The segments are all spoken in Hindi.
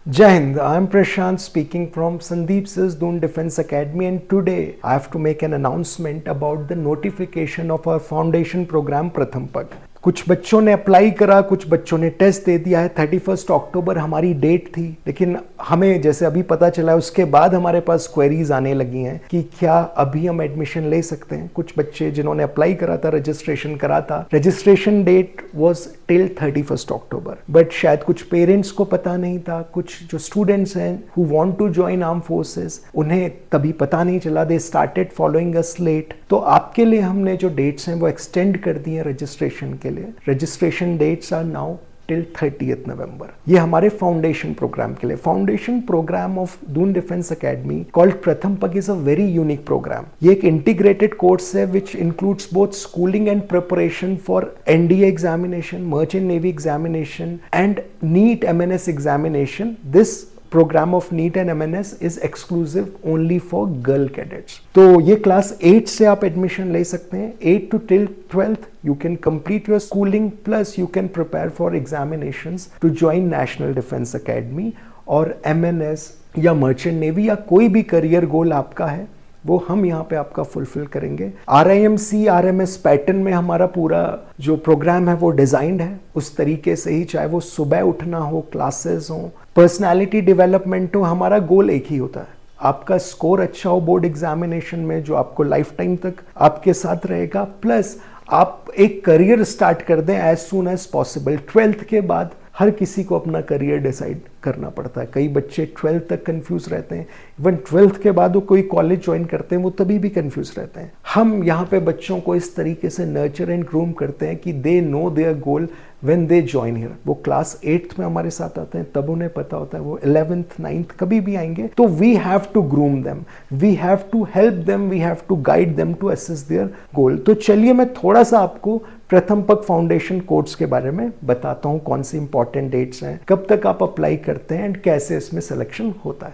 Jai Hind, I am Prashant speaking from Sandeep Sisdoon Defense Academy, and today I have to make an announcement about the notification of our foundation program Pratham Pag. कुछ बच्चों ने अप्लाई करा, कुछ बच्चों ने टेस्ट दे दिया है। 31 अक्टूबर हमारी डेट थी, लेकिन हमें जैसे अभी पता चला उसके बाद हमारे पास क्वेरीज आने लगी हैं कि क्या अभी हम एडमिशन ले सकते हैं। कुछ बच्चे जिन्होंने अप्लाई करा था, रजिस्ट्रेशन करा था, registration date was till 31 October, but शायद कुछ पेरेंट्स को पता नहीं था, कुछ जो स्टूडेंट्स हैं who want to join arm forces उन्हें तभी पता नहीं चला, they started following us late. तो आपके लिए हमने जो डेट्स हैं वो एक्सटेंड कर दी हैं रजिस्ट्रेशन के लिए। Registration dates are now till 30th November. ये हमारे फाउंडेशन प्रोग्राम के लिए। Foundation program of Doon defence academy called Pratham Pag is a very unique program. ये एक इंटीग्रेटेड कोर्स है which includes both schooling and preparation for NDA examination, merchant navy examination and NEET MNS examination. This program of NEET and MNS is exclusive only for girl cadets. तो ये क्लास 8 से आप एडमिशन ले सकते हैं। 8 to till 12th you can complete your schooling plus you can prepare for examinations to join National Defense Academy और MNS या मर्चेंट नेवी या कोई भी करियर गोल आपका है वो हम यहाँ पे आपका फुलफिल करेंगे। RIMC RMS पैटर्न में हमारा पूरा जो प्रोग्राम है वो डिजाइंड है उस तरीके से ही, चाहे वो सुबह उठना हो, क्लासेस हो, पर्सनालिटी डेवलपमेंट हो। हमारा गोल एक ही होता है, आपका स्कोर अच्छा हो बोर्ड एग्जामिनेशन में जो आपको लाइफ टाइम तक आपके साथ रहेगा, प्लस आप एक करियर स्टार्ट कर दें as soon as possible. 12th के बाद हर किसी को अपना करियर डिसाइड करना पड़ता है। कई बच्चे 12th तक कंफ्यूज रहते हैं, इवन 12th के बाद वो कोई कॉलेज ज्वाइन करते हैं वो तभी भी कंफ्यूज रहते हैं। हम यहाँ पे बच्चों को इस तरीके से नर्चर एंड ग्रूम करते हैं कि they know there goal when they join here. वो क्लास 8th में हमारे साथ आते हैं तब उन्हें पता होता है, वो 11th 9th कभी भी आएंगे। तो we have to groom them, we have to help them, we have to guide them to assess their goal. तो चलिए मैं थोड़ा सा आपको प्रथम पग फाउंडेशन कोर्स के बारे में बताता हूँ, कौन सी इंपॉर्टेंट डेट्स हैं, कब तक आप अप्लाई करते हैं एंड कैसे इसमें सिलेक्शन होता है।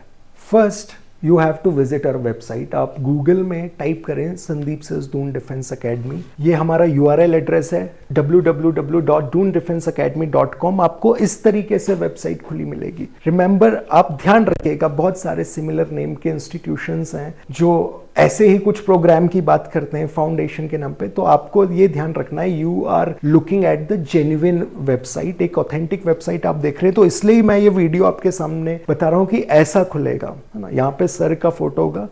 First you have to visit our website. आप गूगल में टाइप करें संदीप सिसदून डिफेंस अकेडमी। ये हमारा URL एड्रेस है www.doondefenseacademy.com। आपको इस तरीके से वेबसाइट खुली मिलेगी। रिमेंबर, आप ध्यान रखिएगा बहुत सारे सिमिलर नेम के इंस्टीट्यूशंस हैं जो ऐसे ही कुछ प्रोग्राम की बात करते हैं फाउंडेशन के नाम पे। तो आपको ये ध्यान रखना है, you are looking at the genuine website, एक ऑथेंटिक वेबसाइट आप देख रहे हैं। तो इसलिए मैं ये वीडियो आपके सामने बता रहा हूँ कि ऐसा खुलेगा, है ना। यहाँ पे सर का फोटो होगा,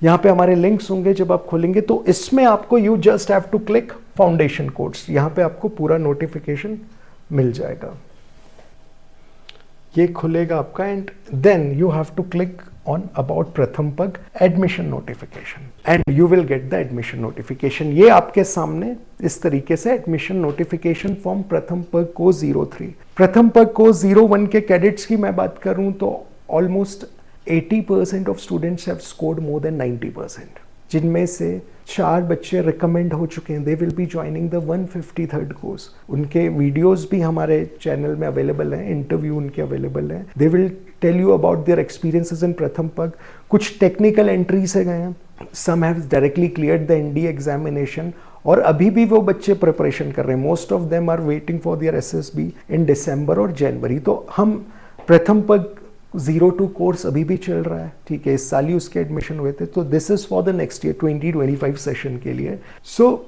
यहाँ पे हमारे लिंक्स होंगे। जब आप खोलेंगे तो इसमें आपको you just have to click foundation course, यहाँ पे आपको पूरा नोटिफिकेशन मिल जाएगा। ये खुलेगा आपका and then you have to click on about Pratham Pag admission notification and you will get the admission notification। ये आपके सामने इस तरीके से एडमिशन नोटिफिकेशन फॉर्म प्रथम पग को 03। प्रथम पग को 01 के कैडेट्स की मैं बात करूं तो almost 80% of students have scored more than 90%, जिनमें से 4 बच्चे रिकमेंड हो चुके हैं। They will be joining the 153rd course. उनके वीडियोस भी हमारे चैनल में अवेलेबल हैं, इंटरव्यू उनके अवेलेबल हैं। They will tell you about their experiences in Pratham Pag. कुछ टेक्निकल एंट्री से गए हैं, some have directly cleared the NDA examination और अभी भी वो बच्चे प्रिपरेशन कर रहे हैं। Most of them are waiting for their SSB in December और जनवरी। तो हम प्रथम पग 02 कोर्स अभी भी चल रहा है, ठीक है। इस साल ही उसके एडमिशन हुए थे। तो this is for the next year 2025 session के लिए। सो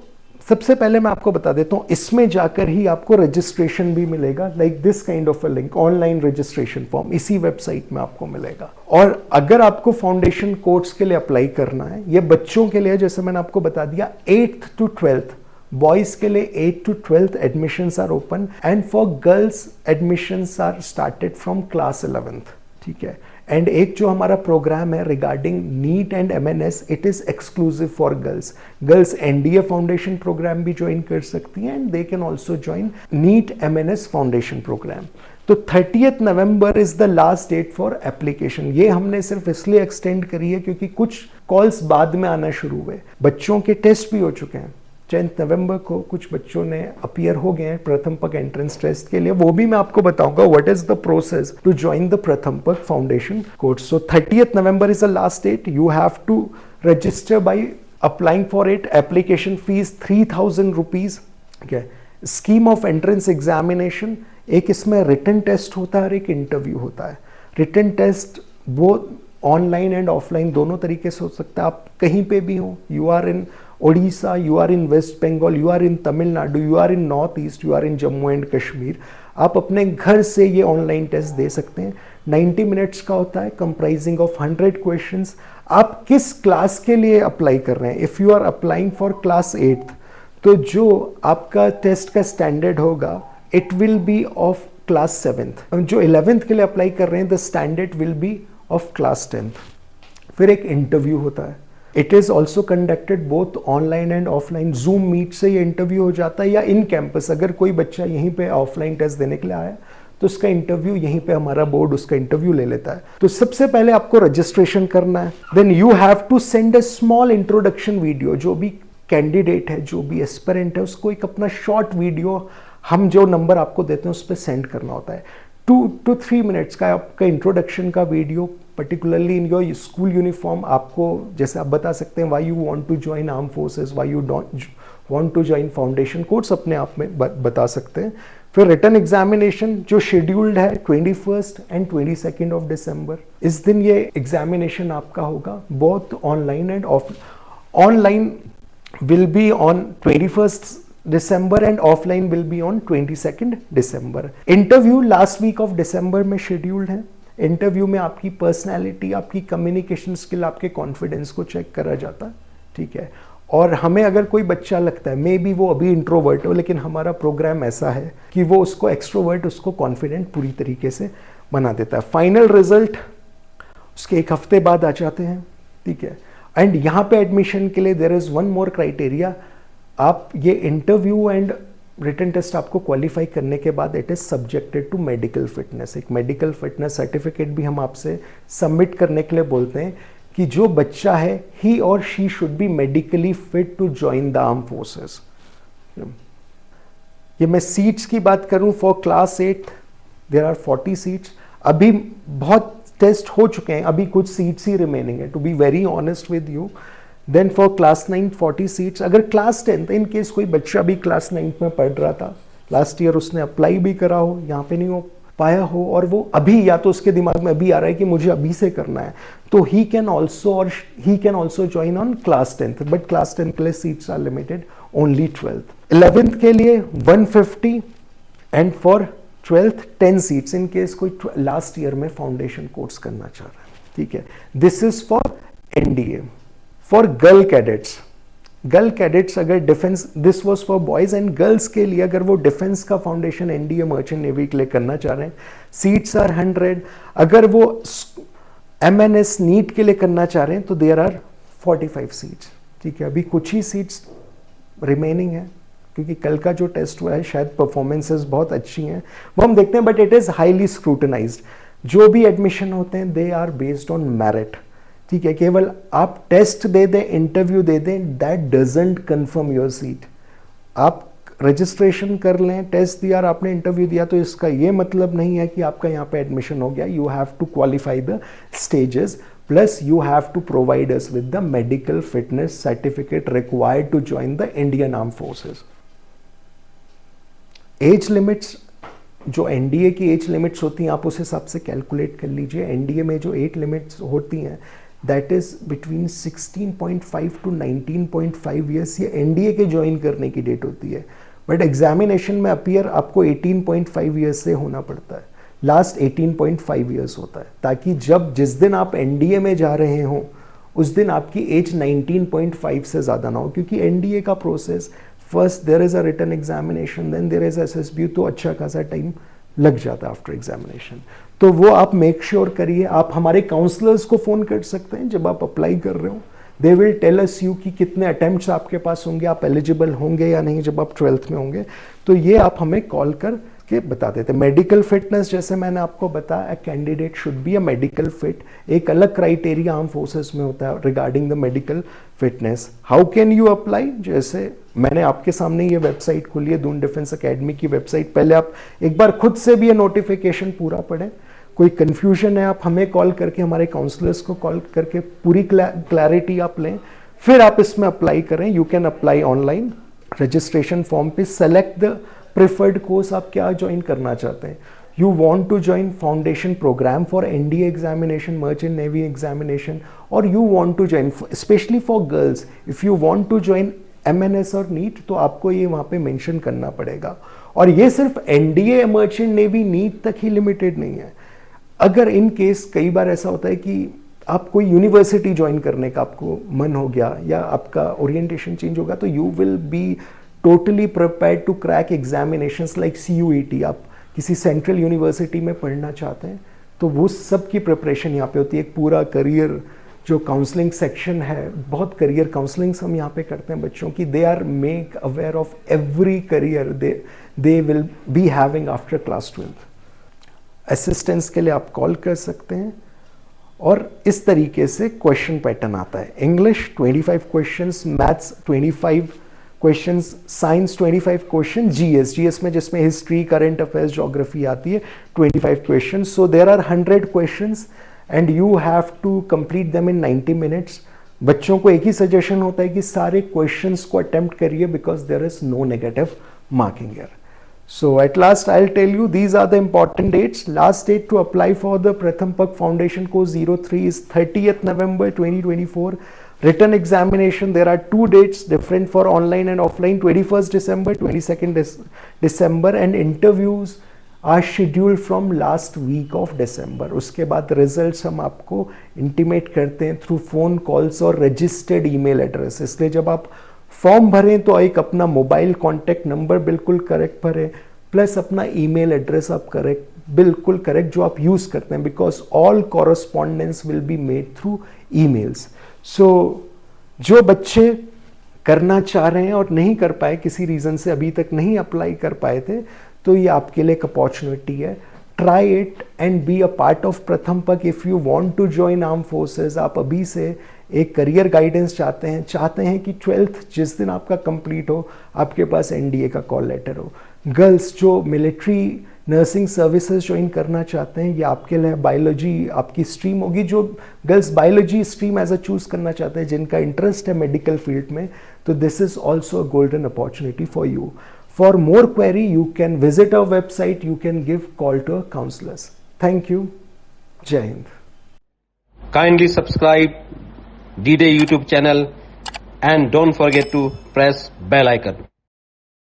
सबसे पहले मैं आपको बता देता हूँ, इसमें जाकर ही आपको रजिस्ट्रेशन भी मिलेगा, like this kind of a link, online registration form इसी वेबसाइट में आपको मिलेगा। और अगर आपको फाउंडेशन कोर्स के लिए अप्लाई करना है, ये बच्चों के लिए, जैसे मैंने आपको बता दिया, 8th to 12th बॉयज के लिए 8th to 12th admissions are open and for girls admissions are started from class 11th, ठीक है। एंड एक जो हमारा प्रोग्राम है regarding NEET and MNS, it is exclusive for girls. Girls NDA foundation program भी ज्वाइन कर सकती हैं and they can also join NEET MNS foundation program. तो 30th November is the last date for application. ये हमने सिर्फ इसलिए एक्सटेंड करी है क्योंकि कुछ कॉल्स बाद में आना शुरू हुए। बच्चों के टेस्ट भी हो चुके हैं। 10th नवंबर को कुछ बच्चों ने अपीयर हो गए हैं प्रथम पग एंट्रेंस टेस्ट के लिए। वो भी मैं आपको बताऊंगा what is the process to join the Pratham Pag foundation course. So 30th November is the last date. You have to register by applying for it. Application fees 3000 rupees, ठीक है। स्कीम ऑफ एंट्रेंस एग्जामिनेशन, एक इसमें रिटन टेस्ट होता है और एक इंटरव्यू होता है। रिटन टेस्ट वो ऑनलाइन एंड ऑफलाइन दोनों तरीके से हो सकता है। आप कहीं पे भी हो, you are in Odisha, you are in West Bengal, you are in Tamil Nadu, you are in North East, you are in Jammu and Kashmir, आप अपने घर से ये ऑनलाइन टेस्ट दे सकते हैं। 90 मिनट्स का होता है, कंप्राइजिंग ऑफ 100 क्वेश्चंस। आप किस क्लास के लिए अप्लाई कर रहे हैं? If you are applying for class 8th, तो जो आपका टेस्ट का स्टैंडर्ड होगा it will be of class 7th। जो 11th के लिए अप्लाई कर रहे हैं the standard will be of class 10th। फिर एक इंटरव्यू होता है। It is also conducted both online and offline. Zoom Meet से ये इंटरव्यू हो जाता है या इन कैंपस। अगर कोई बच्चा यहीं पे ऑफलाइन टेस्ट देने के लिए आया तो उसका इंटरव्यू यहीं पे हमारा बोर्ड उसका इंटरव्यू ले लेता है। तो सबसे पहले आपको रजिस्ट्रेशन करना है। Then you have to send a small introduction video. जो भी कैंडिडेट है, जो भी एस्पिरेंट है, उसको एक अपना शॉर्ट वीडियो हम जो नंबर आपको देते हैं उस पर सेंड करना होता है। 2 to 3 मिनट्स का आपका इंट्रोडक्शन का video, particularly in your school uniform. आपको जैसे आप बता सकते हैं why you want to join armed forces, why you don't want to join foundation course, अपने आप में बता सकते हैं। फिर रिटन एग्जामिनेशन जो शेड्यूल्ड है 21 एंड 22 ऑफ दिसंबर। इस दिन ये एग्जामिनेशन आपका होगा both online and off. Online will be on 21 December and offline will be on 22nd December. Interview last week of December में शेड्यूल्ड है। इंटरव्यू में आपकी पर्सनैलिटी, आपकी कम्युनिकेशन स्किल, आपके कॉन्फिडेंस को चेक करा जाता है, ठीक है। और हमें अगर कोई बच्चा लगता है मे बी वो अभी इंट्रोवर्ट हो, लेकिन हमारा प्रोग्राम ऐसा है कि वो उसको एक्सट्रोवर्ट, उसको कॉन्फिडेंट पूरी तरीके से बना देता है। फाइनल रिजल्ट उसके 1 हफ्ते बाद आ जाते हैं, ठीक है। एंड यहाँ पे एडमिशन के लिए there is one more criteria. आप ये इंटरव्यू एंड रिटन टेस्ट आपको क्वालिफाई करने के बाद it is subjected to medical fitness. एक मेडिकल फिटनेस सर्टिफिकेट भी हम आपसे सबमिट करने के लिए बोलते हैं कि जो बच्चा है ही और she should be medically fit to join the armed forces. ये मैं सीट्स की बात करूं for class 8 there are 40 seats. अभी बहुत टेस्ट हो चुके हैं, अभी कुछ सीट्स ही रिमेनिंग है, to be very honest with you. Then for class 9 40 seats. अगर क्लास 10 इन केस कोई बच्चा भी क्लास 9 में पढ़ रहा था लास्ट ईयर, उसने अप्लाई भी करा हो, यहाँ पे नहीं हो पाया हो, और वो अभी या तो उसके दिमाग में अभी आ रहा है कि मुझे अभी से करना है, तो he can also join on class 10th। But class 10 के लिए seats are limited only 12th। 11th के लिए 150 and for 12th 10 seats in case कोई लास्ट ईयर में फाउंडेशन कोर्स करना चाह रहा है, ठीक है। This is for NDA. For girl cadets अगर defence, this was for boys and girls के लिए, अगर वो डिफेंस का फाउंडेशन एनडीए मर्चेंट नेवी के लिए करना चाह रहे हैं, सीट्स आर 100। अगर वो एमएनएस नीट के लिए करना चाह रहे हैं तो देयर आर 45 सीट्स, ठीक है। अभी कुछ ही सीट्स रिमेनिंग है क्योंकि कल का जो टेस्ट हुआ है शायद परफॉर्मेंसेस बहुत अच्छी हैं, वो हम देखते हैं, but it is highly scrutinized. जो भी एडमिशन होते हैं they are based on merit, ठीक है। केवल आप टेस्ट दे दें, इंटरव्यू दे दें, that doesn't confirm your seat. आप रजिस्ट्रेशन कर लें, टेस्ट दिया और आपने इंटरव्यू दिया, तो इसका ये मतलब नहीं है कि आपका यहाँ पे एडमिशन हो गया। You have to qualify the stages, plus you have to provide us with the medical fitness certificate required to join the Indian armed forces. Age limits, जो एनडीए की एज लिमिट्स होती हैं आप उस हिसाब से कैलकुलेट कर लीजिए। एनडीए में जो एज लिमिट्स होती हैं that is between 16.5 to 19.5 years. ये एनडीए के ज्वाइन करने की डेट होती है, बट एग्जामिनेशन में अपीयर आपको 18.5 ईयर्स से होना पड़ता है। लास्ट 18.5 ईयर्स होता है, ताकि जब जिस दिन आप एनडीए में जा रहे हों उस दिन आपकी एज 19.5 से ज़्यादा ना हो, क्योंकि एनडीए का process first there is a written examination, then there is SSB, तो अच्छा खासा टाइम लग जाता है आफ्टर एग्जामिनेशन। तो वो आप मेक श्योर करिए। आप हमारे काउंसलर्स को फ़ोन कर सकते हैं जब आप अप्लाई कर रहे हो, they will tell us you कि कितने अटेम्प्ट्स आपके पास होंगे, आप एलिजिबल होंगे या नहीं जब आप 12th में होंगे, तो ये आप हमें कॉल कर के बता देते हैं। मेडिकल फिटनेस, जैसे मैंने आपको बताया, candidate should be a medical fit. एक अलग क्राइटेरिया आर्म फोर्सेस में होता है regarding the medical fitness. How can you apply? जैसे मैंने आपके सामने ये वेबसाइट खोली है, दून डिफेंस एकेडमी की वेबसाइट। पहले आप एक बार खुद से भी ये नोटिफिकेशन पूरा पढ़ें। कोई कंफ्यूजन है आप हमें कॉल करके, हमारे काउंसलर्स को कॉल करके पूरी क्लैरिटी आप लें, फिर आप इसमें अप्लाई करें। You can apply online. Registration form पे सेलेक्ट द प्रेफर्ड कोर्स, आप क्या ज्वाइन करना चाहते हैं। you want to join foundation program for NDA examination, Merchant Navy examination, or you want to join, especially for girls, if you want to join MNS और नीट, तो आपको ये वहाँ पे मेंशन करना पड़ेगा। और ये सिर्फ NDA, मर्चेंट नेवी, नीट तक ही लिमिटेड नहीं है। अगर इन केस कई बार ऐसा होता है कि आप कोई यूनिवर्सिटी ज्वाइन करने का आपको मन हो गया या आपका ओरिएंटेशन चेंज होगा, तो you will be totally prepared to crack examinations like CUET। आप किसी सेंट्रल यूनिवर्सिटी में पढ़ना चाहते हैं तो वो सब की प्रिपरेशन यहाँ पे होती है। एक पूरा करियर जो काउंसलिंग सेक्शन है, बहुत करियर काउंसलिंग्स हम यहाँ पे करते हैं बच्चों की। They are make aware of every career they will be having after class 12। Assistance के लिए आप कॉल कर सकते हैं। और इस तरीके से क्वेश्चन पैटर्न आता है। English 25 questions, maths 25 questions, science 25 question, GS में जिसमें हिस्ट्री, करंट अफेयर्स, ज्योग्राफी आती है 25 question. So there are 100 questions and you have to complete them in 90 minutes. बच्चों को एक ही सजेशन होता है कि सारे क्वेश्चंस को अटेम्प्ट करिए because there is no negative marking here. So at last I'll tell you these are the important dates. Last date to apply for the Pratham Pak Foundation Course 03 is 30th November 2024. Written examination, there are 2 dates different for online and offline, 21st December, 22nd December, and interviews are scheduled from last week of December. उसके बाद results हम आपको intimate करते हैं through phone calls और registered email address। इसलिए जब आप फॉर्म भरें तो एक अपना मोबाइल कॉन्टैक्ट नंबर बिल्कुल करेक्ट भरें, प्लस अपना ईमेल एड्रेस आप बिल्कुल करेक्ट जो आप यूज़ करते हैं, because all correspondence will be made through emails. So जो बच्चे करना चाह रहे हैं और नहीं कर पाए, किसी रीज़न से अभी तक नहीं अप्लाई कर पाए थे, तो ये आपके लिए एक अपॉर्चुनिटी है। Try it and be a part of Pratham पक। If you want to join arm forces, आप अभी से एक करियर गाइडेंस चाहते हैं कि 12th जिस दिन आपका कंप्लीट हो आपके पास NDA का कॉल लेटर हो। गर्ल्स जो मिलिट्री नर्सिंग सर्विसेज ज्वाइन करना चाहते हैं, ये आपके लिए बायोलॉजी आपकी स्ट्रीम होगी। जो girls biology stream as a choose करना चाहते हैं, जिनका इंटरेस्ट है मेडिकल फील्ड में, तो this is also a golden opportunity for you. For more query, you can visit our website, you can give call to our counselors. Thank you. Jai Hind. Kindly subscribe D-Day YouTube channel and don't forget to press bell icon.